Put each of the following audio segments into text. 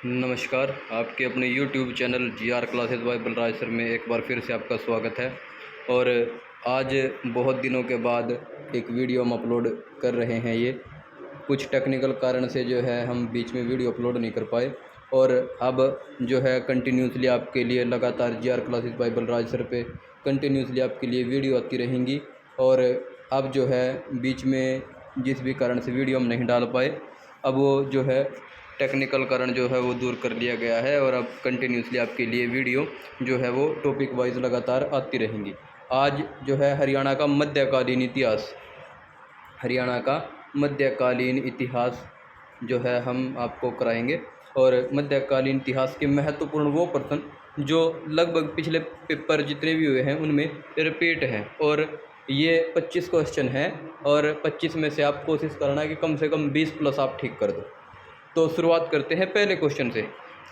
नमस्कार। आपके अपने YouTube channel GR classes bye Balraj sir में एक बार फिर से आपका स्वागत है। और आज बहुत दिनों के बाद एक वीडियो हम अपलोड कर रहे हैं। ये कुछ टेक्निकल कारण से जो है हम बीच में वीडियो अपलोड नहीं कर पाए, और अब जो है कंटिन्यूसली आपके लिए लगातार GR classes bye Balraj sir पे कंटिन्यूसली आपके लिए वीडियो आती रहेंगी। और अब जो है बीच में जिस भी कारण से वीडियो हम नहीं डाल पाए, अब वो जो है टेक्निकल कारण जो है वो दूर कर लिया गया है, और अब कंटिन्यूसली आपके लिए वीडियो जो है वो टॉपिक वाइज लगातार आती रहेंगी। आज जो है हरियाणा का मध्यकालीन इतिहास जो है हम आपको कराएंगे। और मध्यकालीन इतिहास के महत्वपूर्ण वो प्रश्न जो लगभग पिछले पेपर जितने भी हुए हैं उनमें रिपीट हैं, और ये 25 क्वेश्चन हैं, और 25 में से आप कोशिश करना कि कम से कम 20 प्लस आप ठीक कर दो। तो शुरुआत करते हैं पहले क्वेश्चन से।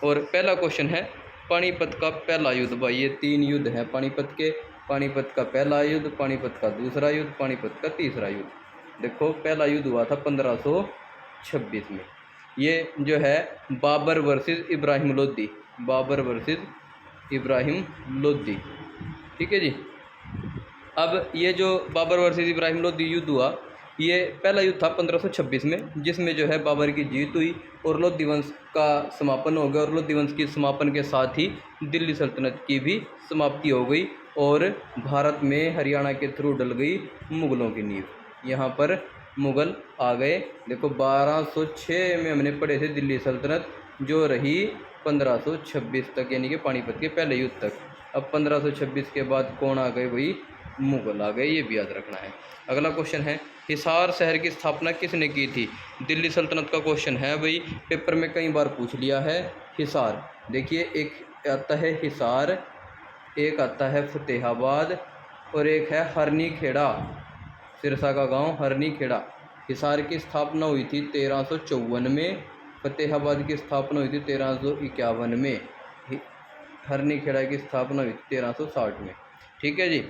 और पहला क्वेश्चन है पानीपत का पहला युद्ध। भाई ये 3 युद्ध हैं पानीपत के। पानीपत का पहला युद्ध, पानीपत का दूसरा युद्ध, पानीपत का तीसरा युद्ध। देखो, पहला युद्ध हुआ था 1526 में। ये जो है बाबर वर्सेस इब्राहिम लोदी, बाबर वर्सेस इब्राहिम लोदी। ठीक है जी। अब ये जो बाबर वर्सेस इब्राहिम लोदी युद्ध हुआ, ये पहला युद्ध था 1526 में, जिसमें जो है बाबर की जीत हुई और लोधी वंश का समापन हो गया। और लोधी वंश के समापन के साथ ही दिल्ली सल्तनत की भी समाप्ति हो गई, और भारत में हरियाणा के थ्रू डल गई मुग़लों की नींव। यहाँ पर मुग़ल आ गए। देखो, 1206 में हमने पढ़े थे दिल्ली सल्तनत, जो रही 1526 तक, यानी कि पानीपत के पहले युद्ध तक। अब 1526 के बाद कौन आ गए? वही मुग़ल आ गए, ये भी याद रखना है। अगला क्वेश्चन है हिसार शहर की स्थापना किसने की थी? दिल्ली सल्तनत का क्वेश्चन है भाई, पेपर में कई बार पूछ लिया है। हिसार, देखिए, एक आता है हिसार, एक आता है फतेहाबाद, और एक है हरनी खेड़ा, सिरसा का गांव हरनी खेड़ा। हिसार की स्थापना हुई थी 1354 में, फतेहाबाद की स्थापना हुई थी 1351 में, हरनी खेड़ा की स्थापना हुई थी 1360 में। ठीक है जी।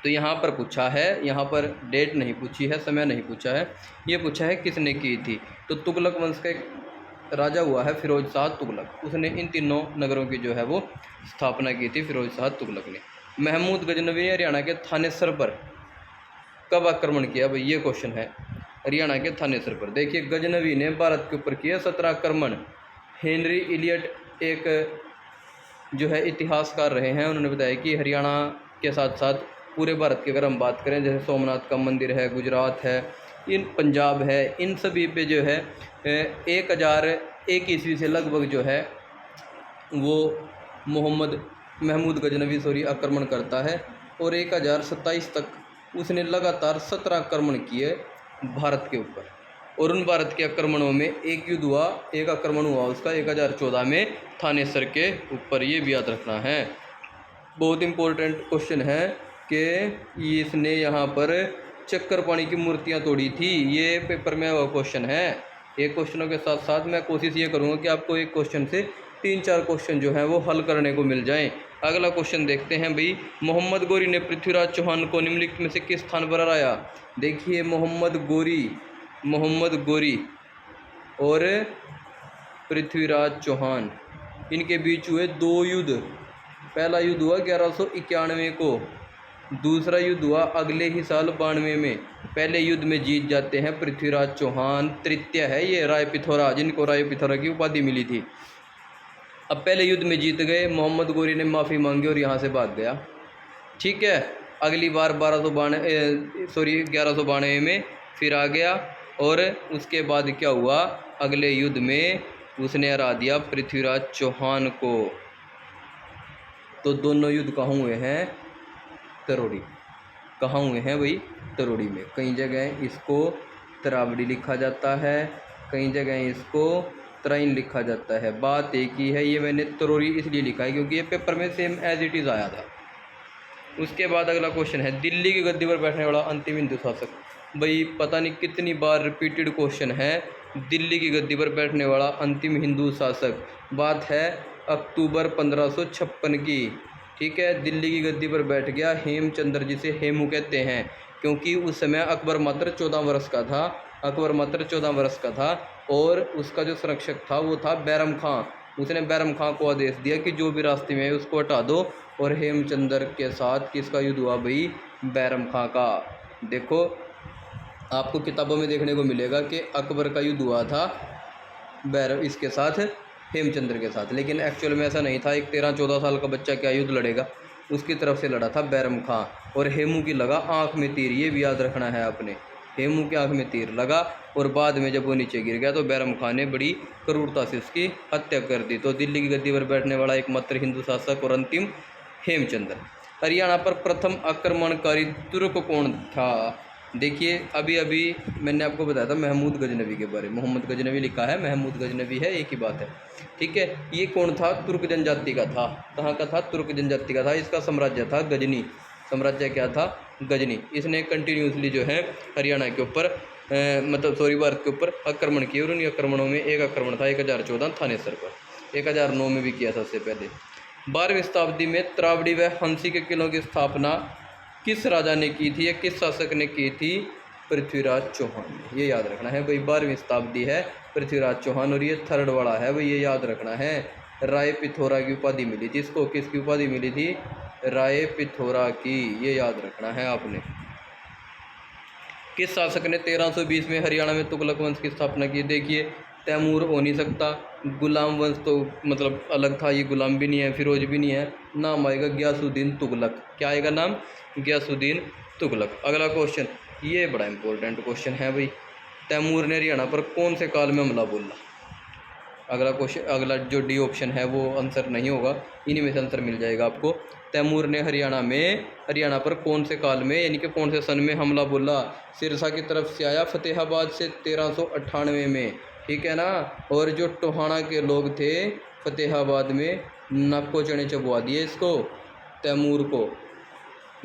तो यहाँ पर पूछा है, यहाँ पर डेट नहीं पूछी है, समय नहीं पूछा है, ये पूछा है किसने की थी। तो तुगलक वंश का एक राजा हुआ है फिरोज शाह तुगलक, उसने इन तीनों नगरों की जो है वो स्थापना की थी, फिरोज शाह तुगलक ने। महमूद गजनवी ने हरियाणा के थानेसर पर कब आक्रमण किया? भाई ये क्वेश्चन है, हरियाणा के थानेसर पर। देखिए, गजनवी ने भारत के ऊपर किया 17 आक्रमण। हेनरी इलियट एक जो है इतिहासकार रहे हैं, उन्होंने बताया कि हरियाणा के साथ साथ पूरे भारत की अगर हम बात करें, जैसे सोमनाथ का मंदिर है, गुजरात है, इन पंजाब है, इन सभी पे जो है 1001 ईस्वी से लगभग जो है वो महमूद गजनवी आक्रमण करता है, और 1027 तक उसने लगातार 17 आक्रमण किए भारत के ऊपर। और उन भारत के आक्रमणों में एक आक्रमण हुआ उसका 1014 में थानेसर के ऊपर, ये भी याद रखना है। बहुत इम्पोर्टेंट क्वेश्चन है कि इसने यहाँ पर चक्कर पानी की मूर्तियाँ तोड़ी थी, ये पेपर में वो क्वेश्चन है। एक क्वेश्चनों के साथ साथ मैं कोशिश ये करूँगा कि आपको एक क्वेश्चन से 3-4 क्वेश्चन जो हैं वो हल करने को मिल जाएं। अगला क्वेश्चन देखते हैं भाई, मोहम्मद गोरी ने पृथ्वीराज चौहान को निम्नलिखित में से किस स्थान पर हराया? देखिए, मोहम्मद गोरी और पृथ्वीराज चौहान, इनके बीच हुए 2 युद्ध। पहला युद्ध हुआ 1191 को, दूसरा युद्ध हुआ अगले ही साल 92 में। पहले युद्ध में जीत जाते हैं पृथ्वीराज चौहान, तृतीय है ये राय पिथौरा, जिनको राय पिथौरा की उपाधि मिली थी। अब पहले युद्ध में जीत गए, मोहम्मद गोरी ने माफ़ी मांगी और यहाँ से भाग गया। ठीक है। अगली बार 1192 में फिर आ गया, और उसके बाद क्या हुआ? अगले युद्ध में उसने हरा दिया पृथ्वीराज चौहान को। तो दोनों युद्ध कहाँ हुए हैं? तरोड़ी। कहाँ हुए हैं भाई? तरोड़ी में। कई जगह इसको तरावड़ी लिखा जाता है, कई जगह इसको तराइन लिखा जाता है। बात एक ही है, ये मैंने तरोड़ी इसलिए लिखा है क्योंकि ये पेपर में सेम एज इट इज़ आया था। उसके बाद अगला क्वेश्चन है, दिल्ली की गद्दी पर बैठने वाला अंतिम हिंदू शासक। भाई पता नहीं कितनी बार रिपीटेड क्वेश्चन है, दिल्ली की गद्दी पर बैठने वाला अंतिम हिंदू शासक। बात है अक्टूबर 1556 की। ठीक है। दिल्ली की गद्दी पर बैठ गया हेमचंद्र, जिसे हेमू कहते हैं, क्योंकि उस समय अकबर मात्र 14 वर्ष का था, और उसका जो संरक्षक था वो था बैरम खां। उसने बैरम खां को आदेश दिया कि जो भी रास्ते में है उसको हटा दो, और हेमचंद्र के साथ किसका युद्ध हुआ भाई? बैरम खां का। देखो आपको किताबों में देखने को मिलेगा कि अकबर का युद्ध हुआ था इसके साथ, हेमचंद्र के साथ, लेकिन एक्चुअल में ऐसा नहीं था। एक 13-14 साल का बच्चा क्या युद्ध लड़ेगा? उसकी तरफ से लड़ा था बैरम खां, और हेमू की लगा आँख में तीर, ये भी याद रखना है आपने। हेमू की आँख में तीर लगा और बाद में जब वो नीचे गिर गया तो बैरम खां ने बड़ी क्रूरता से उसकी हत्या कर दी। तो दिल्ली की गद्दी पर बैठने वाला एकमात्र हिंदू शासक और अंतिम हेमचंद्र। हरियाणा पर प्रथम आक्रमणकारी तुर्क कौन था? देखिए अभी अभी मैंने आपको बताया था महमूद गजनवी के बारे में। मोहम्मद गजनवी लिखा है, महमूद गजनवी है, एक ही बात है, ठीक है। ये कौन था? तुर्क जनजाति का था। कहाँ का था? तुर्क जनजाति का था। इसका साम्राज्य था गजनी। साम्राज्य क्या था? गजनी। इसने कंटिन्यूसली जो है हरियाणा के ऊपर भारत के ऊपर आक्रमण किए, और उन आक्रमणों में एक आक्रमण था 1014 थानेसर पर। 1009 में भी किया था उससे पहले। 12वीं शताब्दी में त्रावड़ी व हंसी के किलों की स्थापना किस राजा ने की थी या किस शासक ने की थी? पृथ्वीराज चौहान ने। ये याद रखना है भाई, 12वीं शताब्दी है, पृथ्वीराज चौहान, और ये थर्ड वाला है भाई, ये याद रखना है। राय पिथौरा की उपाधि मिली थी इसको। किसकी उपाधि मिली थी? राय पिथौरा की, ये याद रखना है आपने। किस शासक ने 1320 में हरियाणा में तुगलक वंश की स्थापना की? देखिए तैमूर हो नहीं सकता, गुलाम वंश तो मतलब अलग था, ये गुलाम भी नहीं है, फिरोज भी नहीं है, नाम आएगा गयासुद्दीन तुगलक। क्या आएगा नाम? गयासुद्दीन तुगलक। अगला क्वेश्चन, ये बड़ा इंपॉर्टेंट क्वेश्चन है भाई। तैमूर ने हरियाणा पर कौन से काल में हमला बोला? अगला क्वेश्चन, अगला जो डी ऑप्शन है वो आंसर नहीं होगा, इन्हीं में से आंसर मिल जाएगा आपको। तैमूर ने हरियाणा पर कौन से काल में, यानी कि कौन से सन में हमला बोला? सिरसा की तरफ से आया, फतेहाबाद से 1398 में, ठीक है ना। और जो टोहाना के लोग थे फतेहाबाद में, नाको चने चबवा दिए इसको, तैमूर को।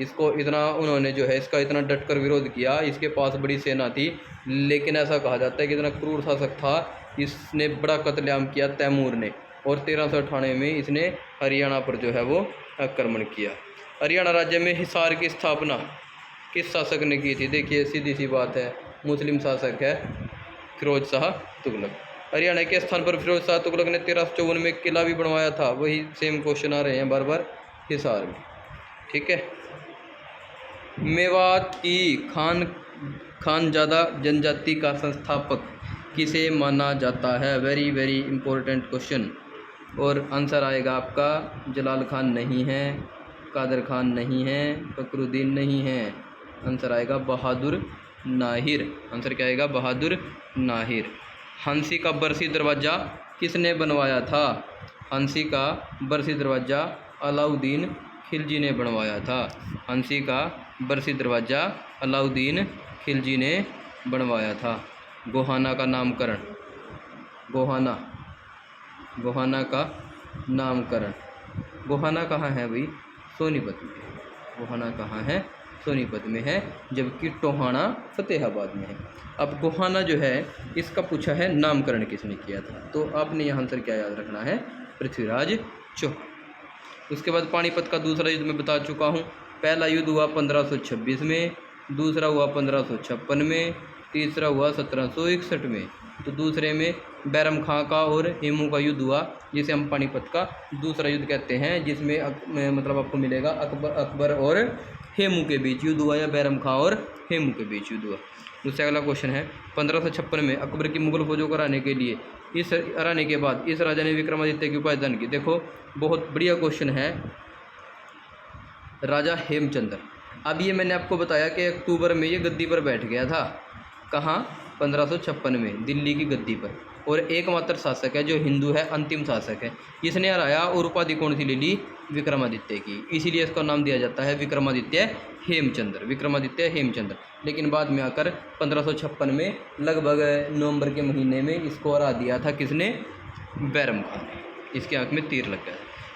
इसको इतना उन्होंने जो है इसका इतना डटकर विरोध किया। इसके पास बड़ी सेना थी, लेकिन ऐसा कहा जाता है कि इतना क्रूर शासक था, इसने बड़ा कत्लेआम किया तैमूर ने, और 1398 में इसने हरियाणा पर जो है वो आक्रमण किया। हरियाणा राज्य में हिसार की स्थापना किस शासक ने की थी? देखिए सीधी सी बात है, मुस्लिम शासक है फिरोज शाह तुगलक। हरियाणा के स्थान पर फिरोज शाह तुगलक ने 1354 में किला भी बनवाया था। वही सेम क्वेश्चन आ रहे हैं बार बार, हिसार में, ठीक है। मेवात की खानजादा जनजाति का संस्थापक किसे माना जाता है? Very very important question. और आंसर आएगा आपका जलाल खान नहीं है, कादर खान नहीं है, फकरुद्दीन नहीं है, आंसर आएगा बहादुर नाहिर। आंसर क्या आएगा? बहादुर नाहिर। हंसी का बरसी दरवाज़ा किसने बनवाया था? हंसी का बरसी दरवाज़ा अलाउद्दीन खिलजी ने बनवाया था। हंसी का बरसी दरवाज़ा अलाउद्दीन खिलजी ने बनवाया था। गोहाना का नामकरण, गोहाना का नामकरण, गोहाना कहाँ है भाई? सोनीपत में। गोहाना कहाँ है? सोनीपत में है, जबकि टोहाना फतेहाबाद में है। अब गोहाना जो है इसका पूछा है नामकरण किसने किया था, तो आपने यहाँ आंसर क्या याद रखना है? पृथ्वीराज चौहान। उसके बाद पानीपत का दूसरा युद्ध मैं बता चुका हूँ। पहला युद्ध हुआ 1526 में, दूसरा हुआ 1556 में, तीसरा हुआ 1761 में। तो दूसरे में बैरम खां का और हेमू का युद्ध हुआ, जिसे हम पानीपत का दूसरा युद्ध कहते हैं, जिसमें मतलब आपको मिलेगा अकबर और हेमू के बीच युद्ध हुआ, या बैरम खां और हेमू के बीच युद्ध हुआ। उससे अगला क्वेश्चन है 1556 में अकबर की मुगल फौजों को हराने के बाद इस राजा ने विक्रमादित्य की उपाधि दान की। देखो बहुत बढ़िया क्वेश्चन है। राजा हेमचंद्र, अब ये मैंने आपको बताया कि अक्टूबर में ये गद्दी पर बैठ गया था। कहाँ? 1556 में दिल्ली की गद्दी पर, और एकमात्र शासक है जो हिंदू है, अंतिम शासक है। इसने हराया और उपाधि कौन सी ले ली? विक्रमादित्य की। इसीलिए इसका नाम दिया जाता है विक्रमादित्य हेमचंद्र, विक्रमादित्य हेमचंद्र। लेकिन बाद में आकर 1556 में लगभग नवंबर के महीने में इसको हरा दिया था किसने? बैरम खान ने। इसकी आंख में तीर लग गया।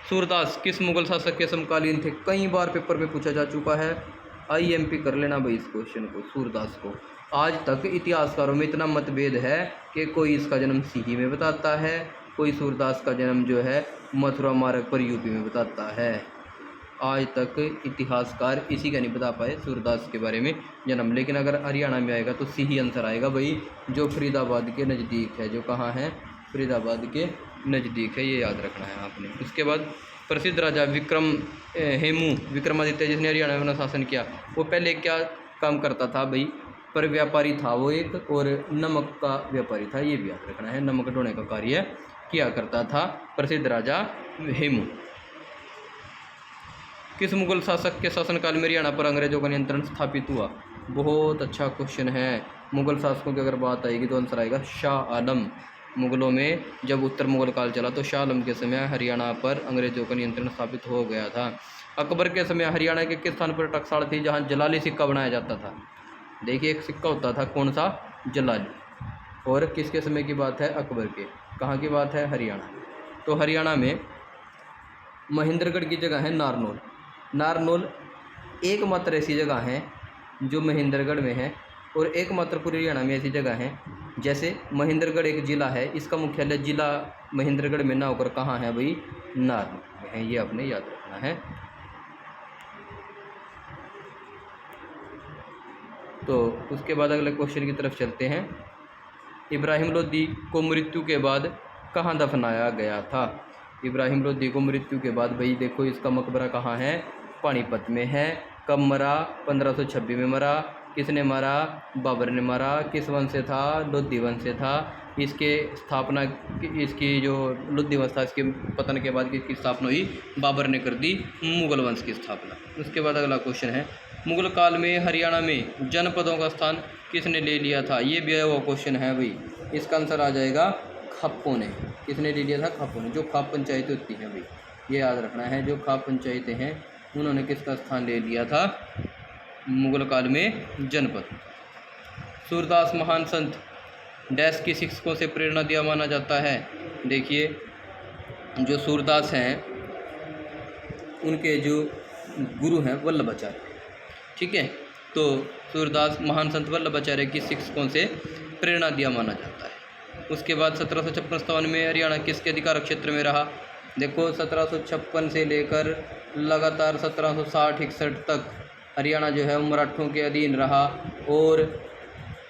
सूरदास किस मुगल शासक के समकालीन थे? कई बार पेपर में पूछा जा चुका है, IMP कर लेना भाई इस क्वेश्चन को। सूरदास को आज तक इतिहासकारों में इतना मतभेद है कि कोई इसका जन्म सीही में बताता है, कोई सूरदास का जन्म जो है मथुरा मार्ग पर UP में बताता है। आज तक इतिहासकार इसी का नहीं बता पाए सूरदास के बारे में जन्म। लेकिन अगर हरियाणा में आएगा तो सी ही आंसर आएगा भाई, जो फरीदाबाद के नज़दीक है, जो कहाँ है, फरीदाबाद के नज़दीक है, ये याद रखना है आपने। उसके बाद प्रसिद्ध राजा विक्रमादित्य जिसने हरियाणा में अपना शासन किया, वो पहले क्या काम करता था भाई, पर व्यापारी था वो एक, और नमक का व्यापारी था, ये भी याद रखना है। नमक ढोने का कार्य किया करता था प्रसिद्ध राजा हेमू। किस मुगल शासक के शासनकाल में हरियाणा पर अंग्रेजों का नियंत्रण स्थापित हुआ? बहुत अच्छा क्वेश्चन है। मुगल शासकों की अगर बात आएगी तो आंसर आएगा शाह आलम। मुगलों में जब उत्तर मुगल काल चला तो शाह आलम के समय हरियाणा पर अंग्रेजों का नियंत्रण स्थापित हो गया था। अकबर के समय हरियाणा के किस स्थान पर टकसाल थी जहाँ जलाली सिक्का बनाया जाता था? देखिए एक सिक्का होता था, कौन सा, जलाली। और किसके समय की बात है? अकबर के। कहाँ की बात है? हरियाणा। तो हरियाणा में महेंद्रगढ़ की जगह है नारनौल। नारनौल एकमात्र ऐसी जगह है जो महेंद्रगढ़ में है, और एकमात्र पूरे हरियाणा में ऐसी जगह है। जैसे महेंद्रगढ़ एक ज़िला है, इसका मुख्यालय ज़िला महेंद्रगढ़ में ना होकर कहाँ है भाई? नारनौल में है। ये आपने याद रखना है। तो उसके बाद अगले क्वेश्चन की तरफ चलते हैं। इब्राहिम लोदी को मृत्यु के बाद कहाँ दफनाया गया था? इब्राहिम लोदी को मृत्यु के बाद भाई देखो इसका मकबरा कहाँ है? पानीपत में है। कब मरा? 1526 में मरा। किसने मारा? बाबर ने मारा। किस वंश से था? लोदी वंश से था। इसके स्थापना, इसकी जो लोदी वंश था, इसके पतन के बाद किसकी स्थापना हुई? बाबर ने कर दी मुगल वंश की स्थापना। उसके बाद अगला क्वेश्चन है, मुगल काल में हरियाणा में जनपदों का स्थान किसने ले लिया था? ये भी वो क्वेश्चन है भाई। इसका आंसर आ जाएगा खापों ने। किसने ले लिया था? खापों ने। जो खाप पंचायतें होती हैं भाई, ये याद रखना है, जो खाप पंचायतें हैं उन्होंने किसका स्थान ले लिया था मुगल काल में? जनपद। सूरदास महान संत डैश की शिक्षकों से प्रेरणा दिया माना जाता है? देखिए जो सूरदास हैं उनके जो गुरु हैं वल्लभाचार्य, ठीक है। तो सूरदास महान संत वल्लभाचार्य की शिक्षकों से प्रेरणा दिया माना जाता है। उसके बाद 1756-57 में हरियाणा किसके अधिकार क्षेत्र में रहा? देखो 1756 से लेकर लगातार 1760-61 तक हरियाणा जो है मराठों के अधीन रहा, और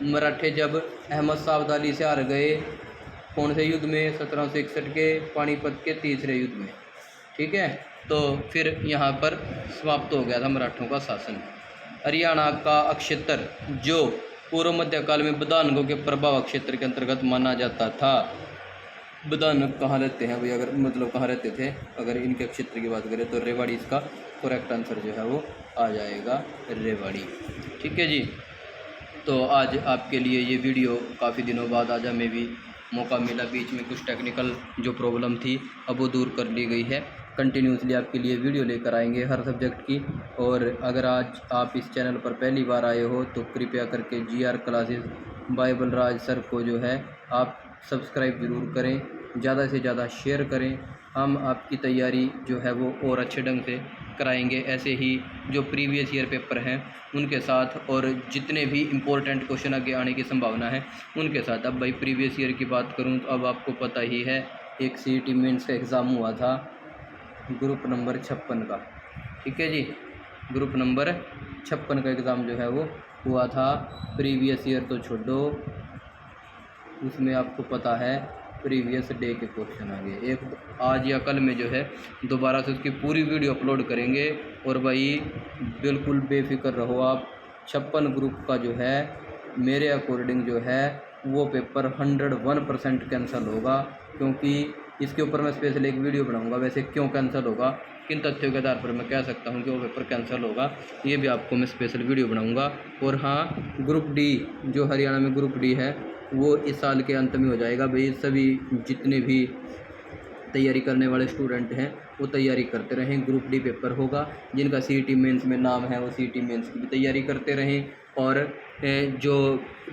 मराठे जब अहमद शाह अब्दाली से हार गए, कौन से युद्ध में? 1761 के पानीपत के तीसरे युद्ध में, ठीक है। तो फिर यहाँ पर समाप्त हो गया था मराठों का शासन। हरियाणा का अक्षेत्र जो पूर्व मध्यकाल में बदानगों के प्रभाव क्षेत्र के अंतर्गत माना जाता था। बदानग कहाँ रहते हैं भाई? अगर मतलब कहाँ रहते थे, अगर इनके क्षेत्र की बात करें तो रेवाड़ी इसका करेक्ट आंसर जो है वो आ जाएगा, रेवाड़ी, ठीक है जी। तो आज आपके लिए ये वीडियो काफ़ी दिनों बाद आज हमें भी मौका मिला, बीच में कुछ टेक्निकल जो प्रॉब्लम थी अब वो दूर कर ली गई है। कंटिन्यूसली आपके लिए वीडियो लेकर आएंगे हर सब्जेक्ट की। और अगर आज आप इस चैनल पर पहली बार आए हो तो कृपया करके GR क्लासेस बाइबल राज सर को जो है आप सब्सक्राइब ज़रूर करें, ज़्यादा से ज़्यादा शेयर करें। हम आपकी तैयारी जो है वो और अच्छे ढंग से कराएंगे, ऐसे ही जो प्रीवियस ईयर पेपर हैं उनके साथ, और जितने भी इम्पोर्टेंट क्वेश्चन आगे आने की संभावना है उनके साथ। अब भाई प्रीवियस ईयर की बात करूं तो अब आपको पता ही है, एक CET मेंस का एग्ज़ाम हुआ था ग्रुप नंबर 56 का, ठीक है जी। ग्रुप नंबर 56 का एग्ज़ाम जो है वो हुआ था। प्रीवियस ईयर तो छोड़ो, उसमें आपको पता है प्रीवियस डे के क्वेश्चन आ गए। एक आज या कल में जो है दोबारा से उसकी पूरी वीडियो अपलोड करेंगे। और भाई बिल्कुल बेफिक्र रहो आप, 56 ग्रुप का जो है मेरे अकॉर्डिंग जो है वो पेपर 101% कैंसिल होगा, क्योंकि इसके ऊपर मैं स्पेशल एक वीडियो बनाऊंगा। वैसे क्यों कैंसिल होगा, किन तथ्यों के आधार पर मैं कह सकता हूं कि वो पेपर कैंसिल होगा, ये भी आपको मैं स्पेशल वीडियो बनाऊंगा। और हाँ, ग्रुप डी जो हरियाणा में ग्रुप डी है वो इस साल के अंत में हो जाएगा। भाई सभी जितने भी तैयारी करने वाले स्टूडेंट हैं वो तैयारी करते रहें। ग्रुप डी पेपर होगा, जिनका CET मेंस में नाम है वो CET मेंस की भी तैयारी करते रहें। और जो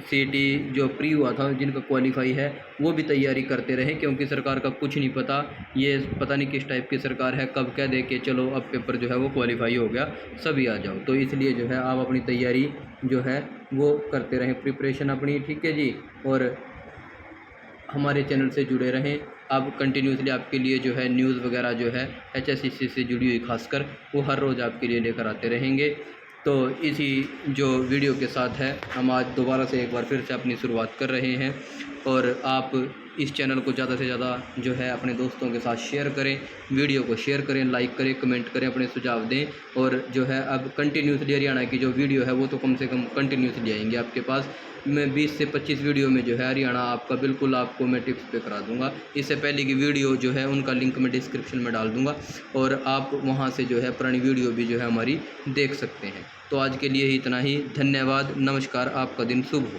CET जो प्री हुआ था जिनका क्वालिफाई है वो भी तैयारी करते रहें, क्योंकि सरकार का कुछ नहीं पता, ये पता नहीं किस टाइप की सरकार है, कब कह दे के चलो अब पेपर जो है वो क्वालिफाई हो गया, सभी आ जाओ। तो इसलिए जो है आप अपनी तैयारी जो है वो करते रहें, प्रिपरेशन अपनी, ठीक है जी। और हमारे चैनल से जुड़े रहें। अब कंटिन्यूसली आपके लिए जो है न्यूज़ वगैरह जो है HSCC से जुड़ी हुई खासकर वो हर रोज़ आपके लिए लेकर आते रहेंगे। तो इसी जो वीडियो के साथ है हम आज दोबारा से एक बार फिर से अपनी शुरुआत कर रहे हैं और आप इस चैनल को ज़्यादा से ज़्यादा जो है अपने दोस्तों के साथ शेयर करें, वीडियो को शेयर करें, लाइक करें, कमेंट करें, अपने सुझाव दें। और जो है अब कंटिन्यूसली हरियाणा की जो वीडियो है वो तो कम से कम कंटिन्यूसली आएंगे आपके पास। मैं 20 से 25 वीडियो में जो है हरियाणा आपका बिल्कुल आपको मैं टिप्स पे करा दूंगा। इससे पहले की वीडियो जो है उनका लिंक मैं डिस्क्रिप्शन में डाल दूंगा और आप वहां से जो है पुरानी वीडियो भी जो है हमारी देख सकते हैं। तो आज के लिए ही इतना ही। धन्यवाद, नमस्कार, आपका दिन शुभ हो।